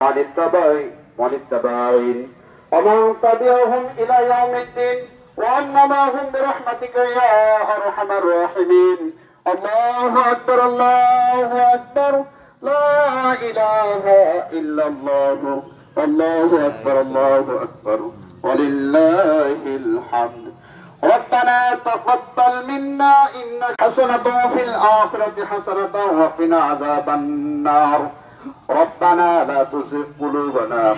من التبعين ومن تبعهم إلى يوم الدين وأنما هم برحمتك يا أرحم الراحمين. الله أكبر الله أكبر لا إله إلا الله الله أكبر الله أكبر ولله الحمد. ربنا تقبل منا إنك حسنة في الآخرة حسنة وقنا عذاب النار. ربنا لا تزغ قلوبنا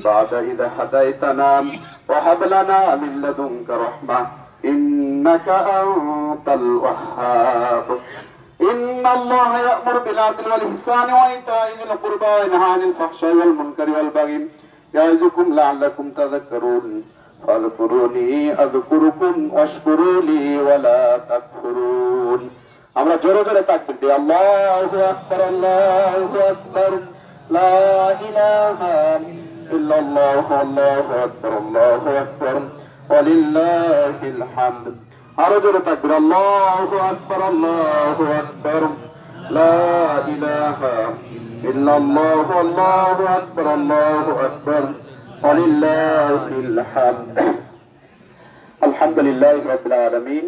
بعد إذا هديتنا وهب لنا من لدنك رحمة إنك أنت الوهاب. إن الله يأمر بالعدل والإحسان وإيتاء ذي القربى وينهى عن الفحشاء والمنكر والبغي يعظكم لعلكم تذكرون. فاذكروني أذكركم واشكروا لي ولا تكفرون. আমরা জোরে জোরে তাকবীর দিই। আল্লাহু আকবার আল্লাহু আকবার লা ইলাহা ইল্লাল্লাহ আল্লাহু আকবার আল্লাহু আকবার ওয়ালিল্লাহিল হামদ। আরো জোরে তাকবীর। আল্লাহু আকবার আল্লাহু আকবার লা ইলাহা ইল্লাল্লাহ আল্লাহু আকবার আল্লাহু আকবার ওয়ালিল্লাহিল হামদ। আলহামদুলিল্লাহি রাব্বিল আলামিন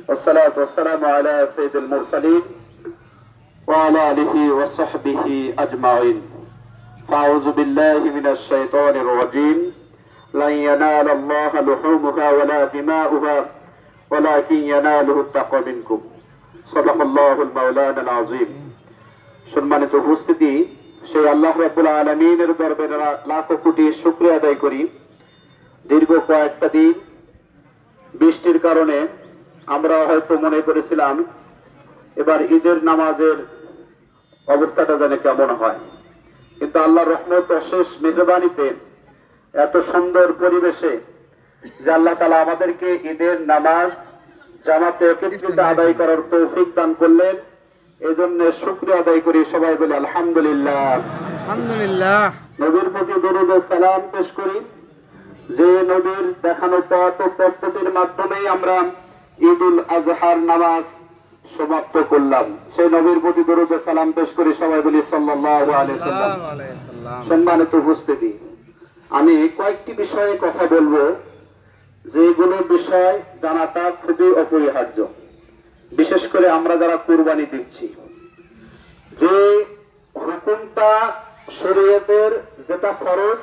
والصلاة والسلام على سيد المرسلين وعلى آله وصحبه أجمعين. فأعوذ بالله من الشيطان الرجيم. لن ينال الله لحومها ولا دماؤها ولكن يناله التقوى منكم. صدق الله المولانا العظيم. সম্মানিত উপস্থিতি, সেই আল্লাহ রাব্বুল আলামিনের দরবারে লাখো কোটি শুকরিয়া আদায় করি। দীর্ঘ কয়েকটা দিন বৃষ্টির কারণে আমরা হয়তো মনে করেছিলাম এবার ঈদের নামাজের অবস্থাটা যেন কেমন হয়, কিন্তু আল্লাহর রহমত অশেষ মেহরবানিতে এত সুন্দর পরিবেশে যে আল্লাহ তাআলা আমাদেরকে ঈদের নামাজ জামাতে একত্রিত আদায় করার তৌফিক দান করলেন, এজন্য শুকরিয়া আদায় করি। সবাই বলি আলহামদুলিল্লাহ। আলহামদুলিল্লাহ। নবীর প্রতি দরুদ ও সালাম পেশ করি, যে নবীর দেখানো পথ ও পদ্ধতির মাধ্যমেই আমরা ঈদুল আজহার নামাজ সমাপ্ত করলাম। সেই নবীর প্রতি দরুদ ও সালাম পেশ করি। সবাই বলি সাল্লাল্লাহু আলাইহি ওয়াসাল্লাম। সম্মানিত উপস্থিতি, আমি কয়েকটি বিষয়ে কথা বলবো, যেগুলো বিষয় জানাটা খুবই অপরিহার্য, বিশেষ করে আমরা যারা কুরবানি দিচ্ছি। যে হুকুমটা শরীয়তের, যেটা ফরজ,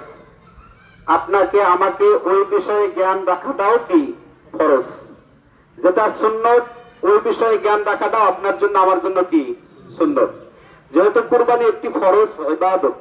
আপনাকে আমাকে ওই বিষয়ে জ্ঞান রাখাটাও কি ফরজ। যেটা সুন্নত, ওই বিষয়ে জ্ঞান রাখাটাও আপনার জন্য আমার জন্য কি সুন্নত। যেহেতু কুরবানি একটি ফরজ ইবাদত,